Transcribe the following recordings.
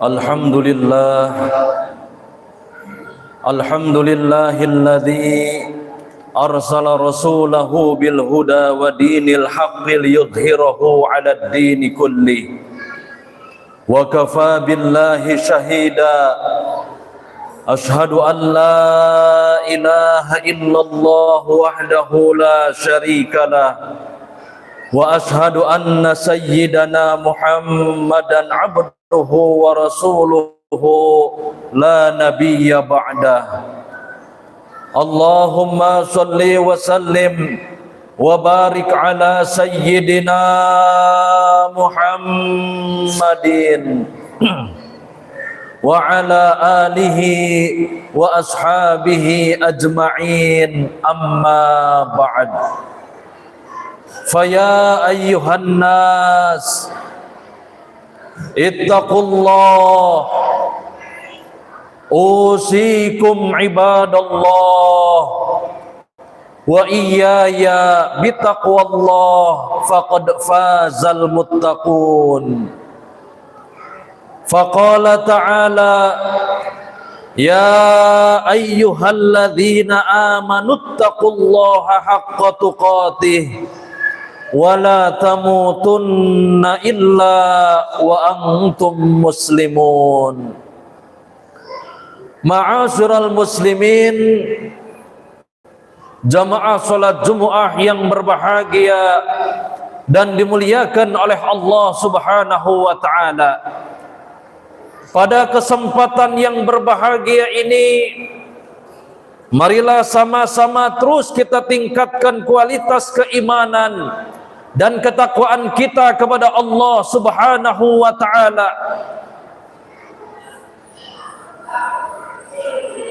Alhamdulillah, alhamdulillahilladzi arsala rasulahu bil huda wa dinil haqqi liyudhhirahu 'alad dini kulli wa kafa billahi shahida. Ashhadu an la ilaha illallah wahdahu la syarika lah wa ashhadu anna sayyidana Muhammadan abduhu wa rasuluhu la nabiyya ba'dah. Allahumma salli wa sallim wa barik ala sayyidina Muhammadin wa ala alihi wa ashabihi ajma'in, amma ba'd. Faya ayyuhan nas ittaqullah usikum ibadallah wa iyaya bitaqwallah faqad fazal muttaqun. Faqala ta'ala ya ayyuhalladzina amanuttaqullaha haqqa tuqatih wa la tamutunna illa wa antum muslimun. Ma'asyiral muslimin, jamaah salat Jumat yang berbahagia dan dimuliakan oleh Allah Subhanahu wa taala. Pada kesempatan yang berbahagia ini, marilah sama-sama terus kita tingkatkan kualitas keimanan dan ketakwaan kita kepada Allah Subhanahu wa taala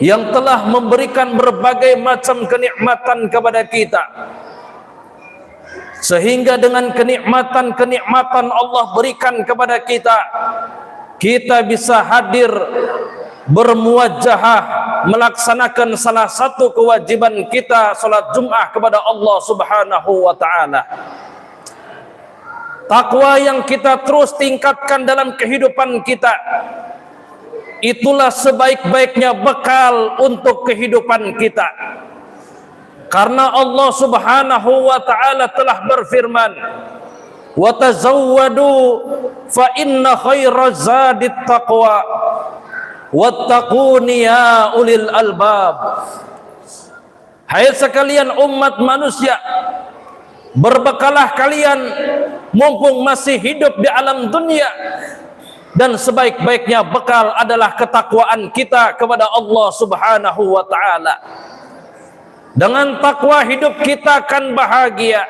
yang telah memberikan berbagai macam kenikmatan kepada kita, sehingga dengan kenikmatan-kenikmatan Allah berikan kepada kita, kita bisa hadir bermuwajahah melaksanakan salah satu kewajiban kita, salat Jumat kepada Allah Subhanahu wa taala. Takwa yang kita terus tingkatkan dalam kehidupan kita, itulah sebaik-baiknya bekal untuk kehidupan kita. Karena Allah Subhanahu wa taala telah berfirman, wa tazawwadu fa inna khairaz zadit taqwa wattaquni ya ulil albab. Hai sekalian umat manusia, berbekalah kalian mumpung masih hidup di alam dunia, dan sebaik-baiknya bekal adalah ketakwaan kita kepada Allah Subhanahu wa taala. Dengan takwa hidup kita akan bahagia.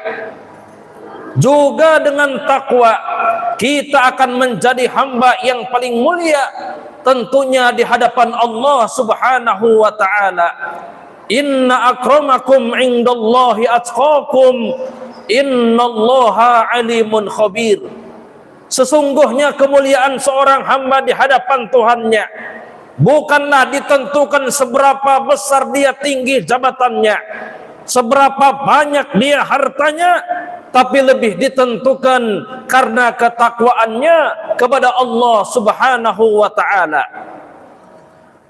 Juga dengan takwa kita akan menjadi hamba yang paling mulia tentunya di hadapan Allah Subhanahu wa taala. Inna akramakum indallahi atqakum innallaha alimun khabir. Sesungguhnya kemuliaan seorang hamba di hadapan Tuhannya bukanlah ditentukan seberapa besar dia tinggi jabatannya, seberapa banyak dia hartanya, tapi lebih ditentukan karena ketakwaannya kepada Allah Subhanahu wa taala.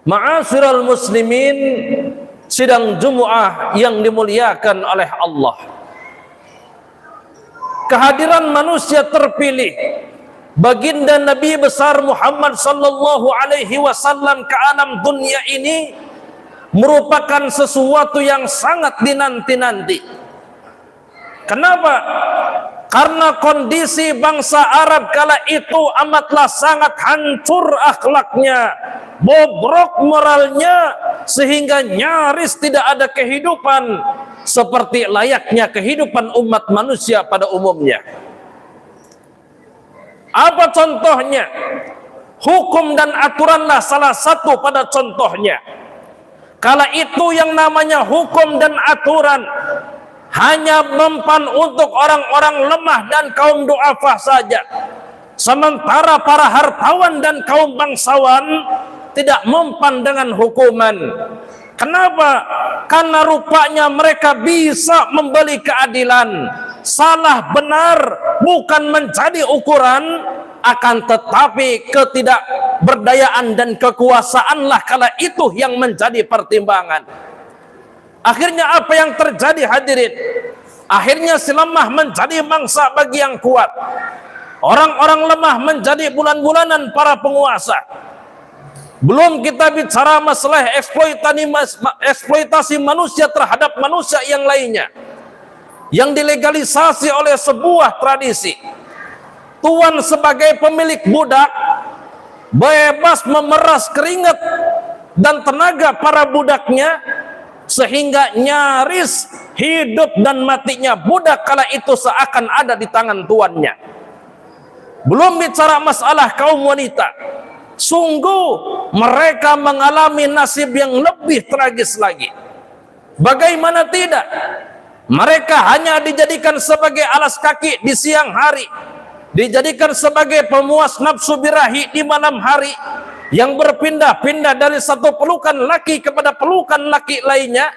Ma'asyiral muslimin, sidang Jumat yang dimuliakan oleh Allah. Kehadiran manusia terpilih, baginda Nabi besar Muhammad sallallahu alaihi wasallam ke alam dunia ini merupakan sesuatu yang sangat dinanti-nanti. Kenapa? Karena kondisi bangsa Arab kala itu amatlah sangat hancur akhlaknya, bobrok moralnya, sehingga nyaris tidak ada kehidupan seperti layaknya kehidupan umat manusia pada umumnya. Apa contohnya? Hukum dan aturanlah salah satu pada contohnya. Kala itu yang namanya hukum dan aturan hanya mempan untuk orang-orang lemah dan kaum du'afa saja. Sementara para hartawan dan kaum bangsawan tidak mempan dengan hukuman. Kenapa? Karena rupanya mereka bisa membeli keadilan. Salah benar bukan menjadi ukuran, akan tetapi berdayaan dan kekuasaanlah kala itu yang menjadi pertimbangan. Akhirnya apa yang terjadi hadirin? Akhirnya si lemah menjadi mangsa bagi yang kuat. Orang-orang lemah menjadi bulan-bulanan para penguasa. Belum kita bicara masalah eksploitasi manusia terhadap manusia yang lainnya, yang dilegalisasi oleh sebuah tradisi. Tuan sebagai pemilik budak bebas memeras keringat dan tenaga para budaknya, sehingga nyaris hidup dan matinya budak kala itu seakan ada di tangan tuannya. Belum bicara masalah kaum wanita, sungguh mereka mengalami nasib yang lebih tragis lagi. Bagaimana tidak? Mereka hanya dijadikan sebagai alas kaki di siang hari, dijadikan sebagai pemuas nafsu birahi di malam hari, yang berpindah-pindah dari satu pelukan laki kepada pelukan laki lainnya.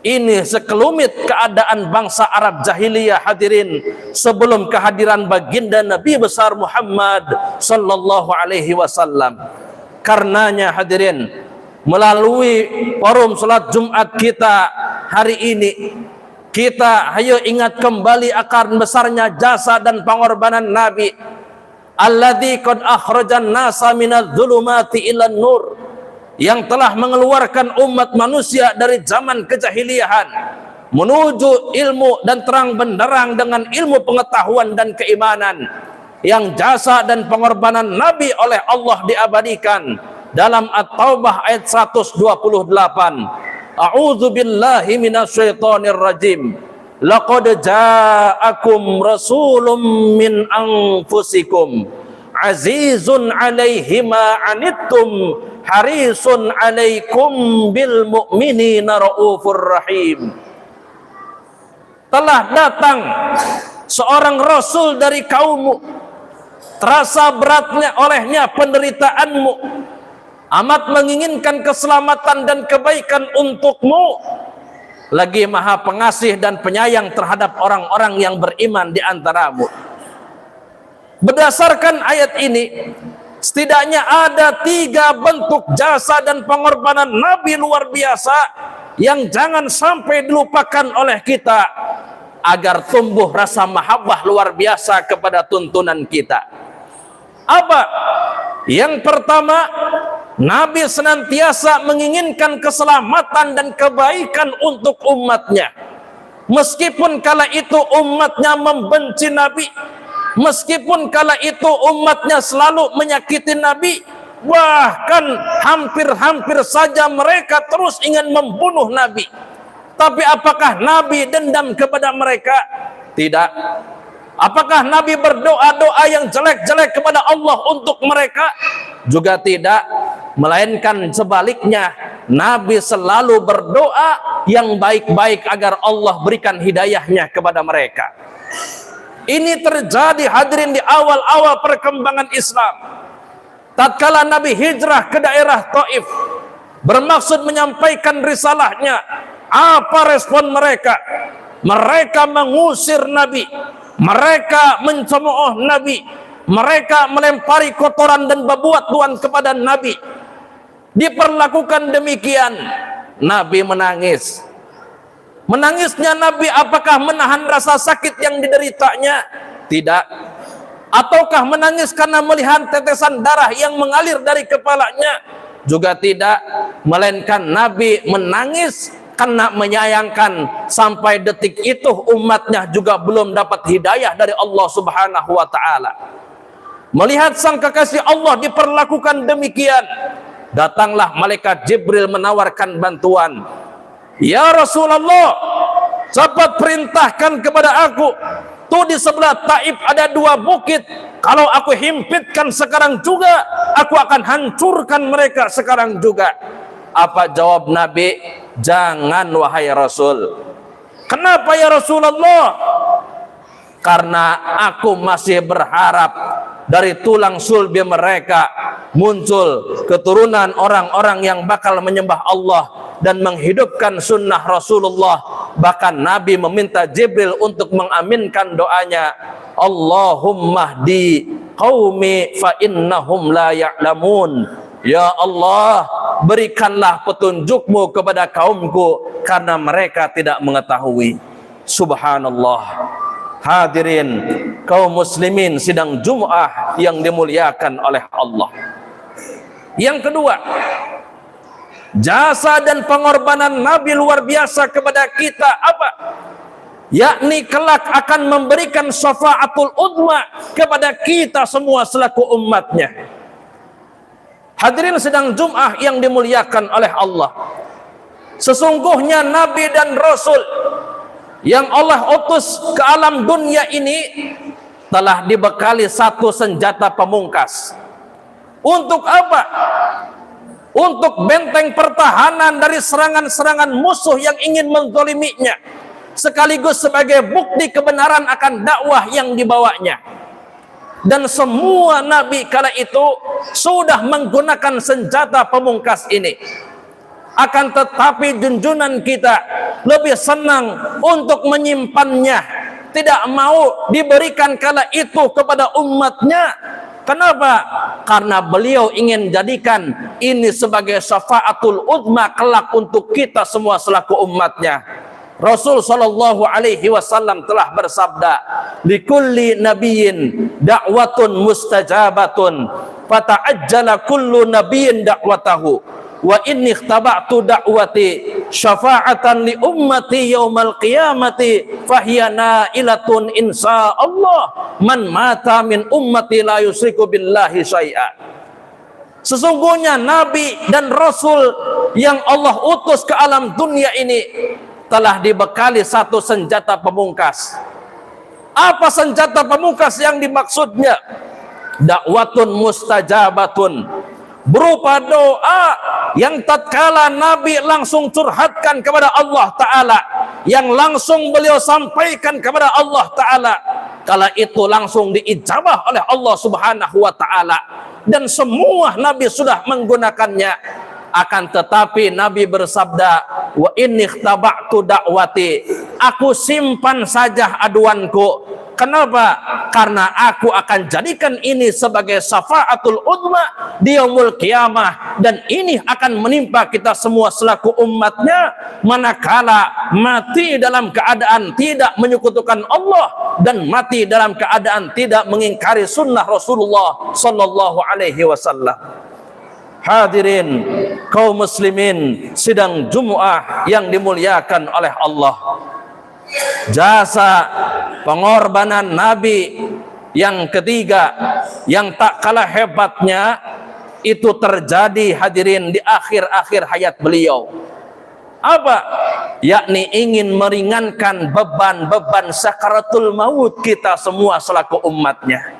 Ini sekelumit keadaan bangsa Arab jahiliyah hadirin, sebelum kehadiran baginda Nabi besar Muhammad sallallahu alaihi wasallam. Karenanya hadirin, melalui forum salat Jumat kita hari ini, kita ayo ingat kembali akan besarnya jasa dan pengorbanan Nabi, alladzi qad akhrajan nasa minadz zulumati ilan nur, yang telah mengeluarkan umat manusia dari zaman kejahiliahan menuju ilmu dan terang benderang dengan ilmu pengetahuan dan keimanan. Yang jasa dan pengorbanan Nabi oleh Allah diabadikan dalam At-Taubah ayat 128. A'udzu billahi minasyaitonir rajim. Laqad ja'akum rasulun min anfusikum azizun 'alaihi ma 'anittum harisun 'alaikum bil mu'minina raufur rahim. Telah datang seorang rasul dari kaummu, terasa beratnya olehnya penderitaanmu, amat menginginkan keselamatan dan kebaikan untukmu, lagi maha pengasih dan penyayang terhadap orang-orang yang beriman di antaramu. Berdasarkan ayat ini, setidaknya ada 3 bentuk jasa dan pengorbanan Nabi luar biasa yang jangan sampai dilupakan oleh kita, agar tumbuh rasa mahabbah luar biasa kepada tuntunan kita. Apa? Yang pertama, Nabi senantiasa menginginkan keselamatan dan kebaikan untuk umatnya. Meskipun kala itu umatnya membenci Nabi, meskipun kala itu umatnya selalu menyakiti Nabi, bahkan hampir-hampir saja mereka terus ingin membunuh Nabi. Tapi apakah Nabi dendam kepada mereka? Tidak. Apakah Nabi berdoa-doa yang jelek-jelek kepada Allah untuk mereka? Juga tidak. Melainkan sebaliknya, Nabi selalu berdoa yang baik-baik agar Allah berikan hidayahnya kepada mereka. Ini terjadi hadirin di awal-awal perkembangan Islam. Tatkala Nabi hijrah ke daerah Taif, bermaksud menyampaikan risalahnya, apa respon mereka? Mereka mengusir Nabi, mereka mencemooh Nabi, mereka melempari kotoran dan bebatuan kepada Nabi. Diperlakukan demikian, Nabi menangis. Menangisnya Nabi apakah menahan rasa sakit yang dideritanya? Tidak. Ataukah menangis karena melihat tetesan darah yang mengalir dari kepalanya? Juga tidak. Melainkan Nabi menangis karena menyayangkan sampai detik itu umatnya juga belum dapat hidayah dari Allah Subhanahu wa ta'ala. Melihat sang kekasih Allah diperlakukan demikian, datanglah malaikat Jibril menawarkan bantuan. Ya Rasulullah, cepat perintahkan kepada aku, tuh di sebelah Taif ada 2 bukit, kalau aku himpitkan sekarang juga, aku akan hancurkan mereka sekarang juga. Apa jawab Nabi? Jangan wahai Rasul. Kenapa ya Rasulullah? Karena aku masih berharap dari tulang sulbi mereka muncul keturunan orang-orang yang bakal menyembah Allah dan menghidupkan sunnah Rasulullah. Bahkan Nabi meminta Jibril untuk mengaminkan doanya, Allahumma hdi qaumi fa innahum la ya'lamun. Ya Allah, berikanlah petunjukmu kepada kaumku karena mereka tidak mengetahui. Subhanallah. Hadirin kaum muslimin sidang Jum'ah yang dimuliakan oleh Allah. Yang kedua, jasa dan pengorbanan Nabi luar biasa kepada kita apa? Yakni kelak akan memberikan syafaatul udma kepada kita semua selaku umatnya. Hadirin sedang Jum'ah yang dimuliakan oleh Allah. Sesungguhnya Nabi dan Rasul yang Allah utus ke alam dunia ini telah dibekali satu senjata pemungkas. Untuk apa? Untuk benteng pertahanan dari serangan-serangan musuh yang ingin menzaliminya, sekaligus sebagai bukti kebenaran akan dakwah yang dibawanya. Dan semua nabi kala itu sudah menggunakan senjata pemungkas ini. Akan tetapi junjungan kita lebih senang untuk menyimpannya, tidak mau diberikan kala itu kepada umatnya. Kenapa? Karena beliau ingin jadikan ini sebagai syafaatul udma kelak untuk kita semua selaku umatnya. Rasul sallallahu alaihi wasallam telah bersabda, "Likulli nabiyyin da'watun mustajabatun, fata'ajjala kullu nabiyyin da'watahu, wa inni ikhtaba'tu da'wati syafa'atan li ummati yaumal qiyamati, fahiya na'ilatun insyaallah man mata min ummati la yusyriku billahi syai'a." Sesungguhnya nabi dan rasul yang Allah utus ke alam dunia ini telah dibekali satu senjata pemungkas. Apa senjata pemungkas yang dimaksudnya? Dakwatun mustajabatun, berupa doa yang tatkala Nabi langsung curhatkan kepada Allah Ta'ala, yang langsung beliau sampaikan kepada Allah Ta'ala, kala itu langsung diijabah oleh Allah Subhanahu wa Ta'ala. Dan semua Nabi sudah menggunakannya. Akan tetapi Nabi bersabda, wa inni ikhtaba'tu da'wati, aku simpan saja aduanku. Kenapa? Karena aku akan jadikan ini sebagai syafaatul udma di yaumul qiyamah, dan ini akan menimpa kita semua selaku umatnya manakala mati dalam keadaan tidak menyekutukan Allah dan mati dalam keadaan tidak mengingkari sunnah Rasulullah sallallahu alaihi wasallam. Hadirin kaum muslimin sidang Jum'ah yang dimuliakan oleh Allah. Jasa pengorbanan Nabi yang ketiga yang tak kalah hebatnya itu terjadi hadirin di akhir-akhir hayat beliau. Apa? Yakni ingin meringankan beban-beban sakaratul maut kita semua selaku umatnya.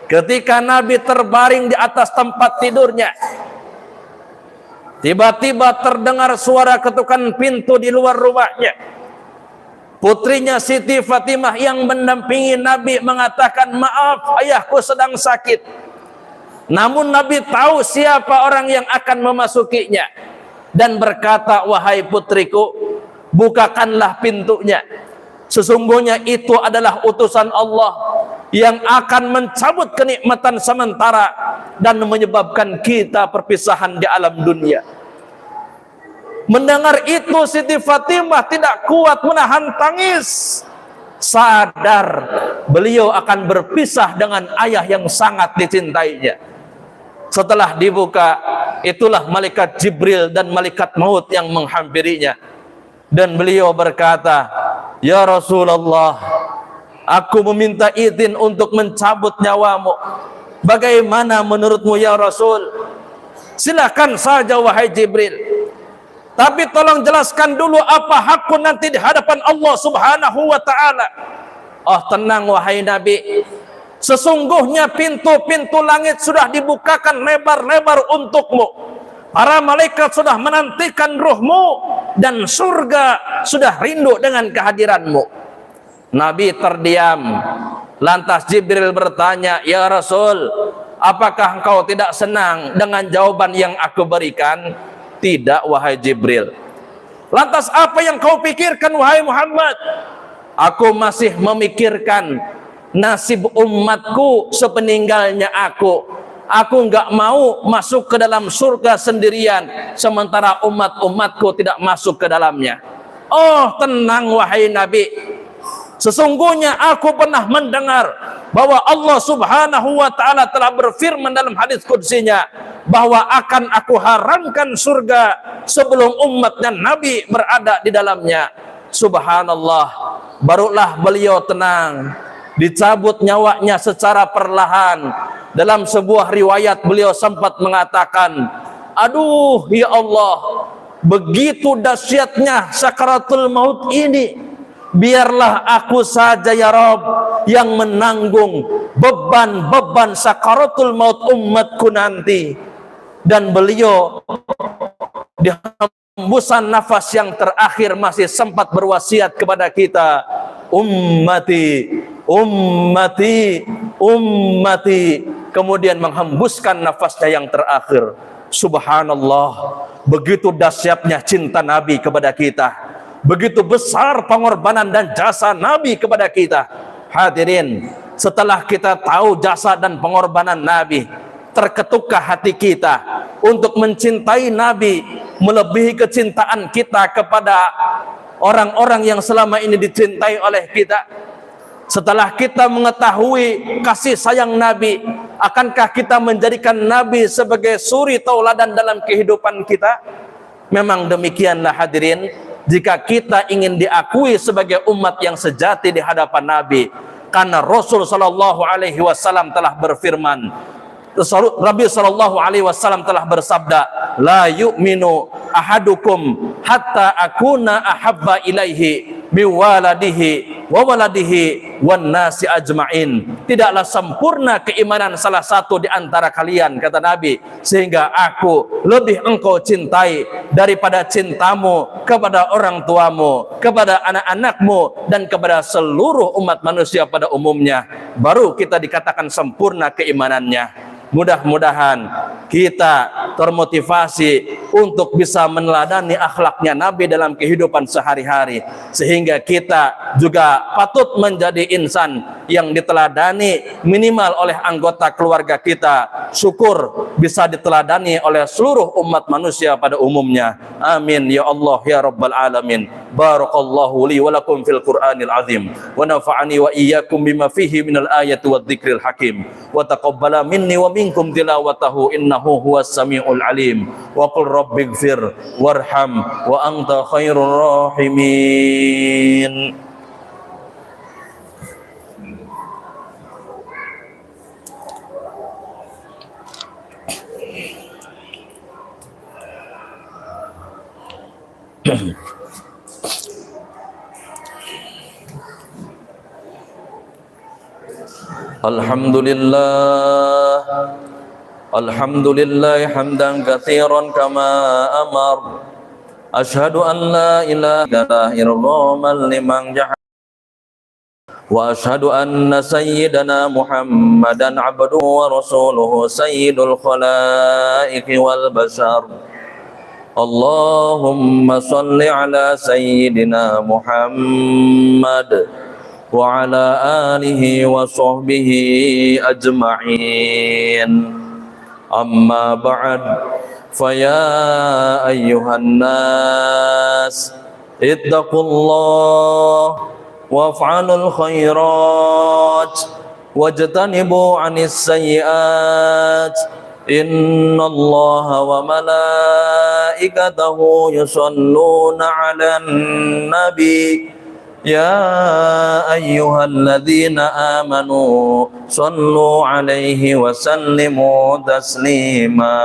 Ketika Nabi terbaring di atas tempat tidurnya, tiba-tiba terdengar suara ketukan pintu di luar rumahnya. Putrinya Siti Fatimah yang mendampingi Nabi mengatakan, "Maaf, ayahku sedang sakit." Namun Nabi tahu siapa orang yang akan memasukinya dan berkata, "Wahai putriku, bukakanlah pintunya. Sesungguhnya itu adalah utusan Allah yang akan mencabut kenikmatan sementara dan menyebabkan kita perpisahan di alam dunia." Mendengar itu Siti Fatimah tidak kuat menahan tangis. Sadar beliau akan berpisah dengan ayah yang sangat dicintainya. Setelah dibuka, itulah malaikat Jibril dan malaikat maut yang menghampirinya. Dan beliau berkata, "Ya Rasulullah, aku meminta izin untuk mencabut nyawamu. Bagaimana menurutmu ya Rasul?" "Silakan saja wahai Jibril. Tapi tolong jelaskan dulu apa hakku nanti di hadapan Allah Subhanahu wa Ta'ala." "Oh, tenang wahai Nabi. Sesungguhnya pintu-pintu langit sudah dibukakan lebar-lebar untukmu. Para malaikat sudah menantikan ruhmu dan surga sudah rindu dengan kehadiranmu." Nabi terdiam. Lantas Jibril bertanya, "Ya Rasul, apakah engkau tidak senang dengan jawaban yang aku berikan?" "Tidak wahai Jibril." "Lantas apa yang kau pikirkan wahai Muhammad?" "Aku masih memikirkan nasib umatku sepeninggalnya aku. Aku enggak mau masuk ke dalam surga sendirian, sementara umat-umatku tidak masuk ke dalamnya. Oh, tenang wahai Nabi. Sesungguhnya aku pernah mendengar bahwa Allah Subhanahu wa ta'ala telah berfirman dalam hadis qudsinya bahwa akan aku haramkan surga sebelum umat dan Nabi berada di dalamnya. Subhanallah, barulah beliau tenang. Dicabut nyawanya secara perlahan. Dalam sebuah riwayat beliau sempat mengatakan, aduh ya Allah, begitu dahsyatnya sakaratul maut ini. Biarlah aku saja ya Rabb yang menanggung beban-beban sakaratul maut umatku nanti. Dan beliau di hembusan nafas yang terakhir masih sempat berwasiat kepada kita, ummati, ummati, ummati. Kemudian menghembuskan nafasnya yang terakhir. Subhanallah, begitu dahsyatnya cinta Nabi kepada kita, begitu besar pengorbanan dan jasa Nabi kepada kita. Hadirin, setelah kita tahu jasa dan pengorbanan Nabi, terketukkah hati kita untuk mencintai Nabi melebihi kecintaan kita kepada orang-orang yang selama ini dicintai oleh kita? Setelah kita mengetahui kasih sayang Nabi, akankah kita menjadikan Nabi sebagai suri tauladan dalam kehidupan kita? Memang demikianlah hadirin, jika kita ingin diakui sebagai umat yang sejati di hadapan Nabi. Karena Rasul sallallahu alaihi wasallam telah berfirman, Nabi sallallahu alaihi wasallam telah bersabda, la yu'minu ahadukum hatta akuna ahabba ilaihi miwaladihi wa waladihi wan nasi ajmain. Tidaklah sempurna keimanan salah satu di antara kalian, kata Nabi, sehingga aku lebih engkau cintai daripada cintamu kepada orang tuamu, kepada anak-anakmu, dan kepada seluruh umat manusia pada umumnya. Baru kita dikatakan sempurna keimanannya. Mudah-mudahan kita termotivasi untuk bisa meneladani akhlaknya Nabi dalam kehidupan sehari-hari, sehingga kita juga patut menjadi insan yang diteladani minimal oleh anggota keluarga kita. Syukur bisa diteladani oleh seluruh umat manusia pada umumnya. Amin ya Allah ya Rabbal Alamin. Barakallahu li wa lakum fil Qur'anil azim wa nafa'ani wa iyyakum bima fihi minal ayati wadh-dhikril hakim wa taqabbala minni wa minkum tilawatahu innahu huwas samiul alim. Wa qul rabbighfir warham wa anta khairur rahimin. Alhamdulillah, alhamdulillah hamdan katsiran kama amar. Asyhadu an la ilaha illallah liman jahal. Wa asyhadu anna sayyidana Muhammadan abduhu wa rasuluhu sayyidul khalaiqi wal bashar. Allahumma salli ala sayyidina Muhammad wa ala alihi wa sahbihi ajma'in. Amma ba'd, faya ayyuhan nas ittaqullah waf'alul khairat wajtanibu 'anis sayyi'at. Innallaha wa malaikatahu yusholluna 'alan nabi. Ya ayyuhalladzina amanu sallu alaihi wa sallimu taslima.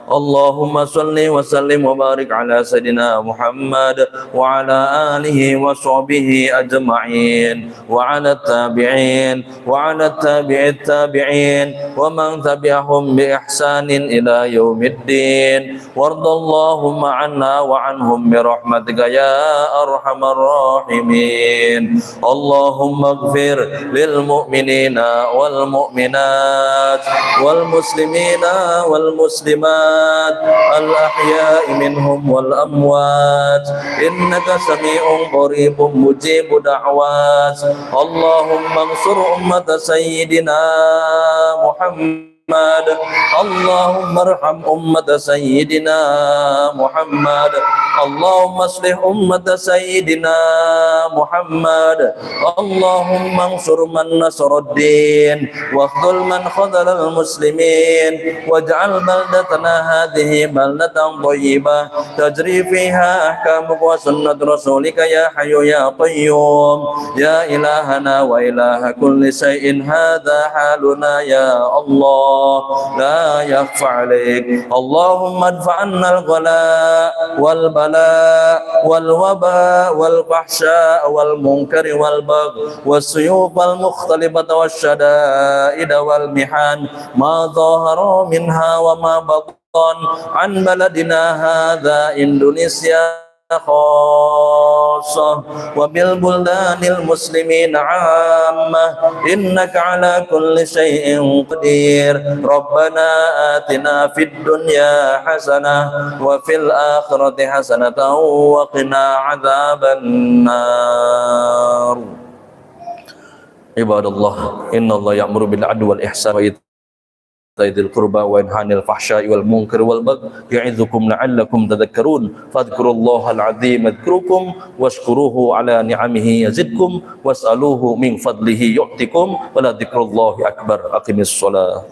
Allahumma salli wa sallim wa barik ala sayyidina Muhammad wa ala alihi wa sahbihi ajma'in wa ala tabi'in wa ala tabi'it tabi'in wa man tabi'ahum bi ihsanin ila yaumiddin. Wardallahumma anna wa anhum bi rahmatika ya arhamar rahimin. Allahumma ighfir lil mu'minina wal mu'minat wal muslimina wal muslimat والأموات الأحياء منهم والأموات إنك سميع قريب مجيب دعوات اللهم انصر أمة سيدنا محمد اللهم ارحم أمة سيدنا محمد اللهم اصلح أمة سيدنا محمد اللهم انصر من نصر الدين واخذل من خذل المسلمين واجعل بلدتنا هذه بلدة طيبة تجري فيها أحكامك وسنة رسولك يا حي يا قيوم يا إلهنا وإله كل شيء هذا حالنا يا الله لا يخفى عليك اللهم ادفع عنا الغلاء والبلاء والوباء والفحشاء والمنكر والبغي والسيوف المختلفة والشدائد والمحن ما ظهر منها وما بطن عن بلدنا هذا إندونيسيا خاصة وبالبلدان المسلمين عامة إنك على كل شيء قدير ربنا آتنا في الدنيا حسنة وفي الآخرة حسنة وقنا عذاب النار عباد الله إن الله يأمر بالعدل والإحسان وإيتاء ذي القربى وينهى عن الفحشاء والمنكر والبغي يعظكم لعلكم تذكرون فاذكروا الله العظيم يذكركم واشكروه على نعمه يزدكم واسألوه من فضله يعطكم ولذكر الله أكبر أقم الصلاة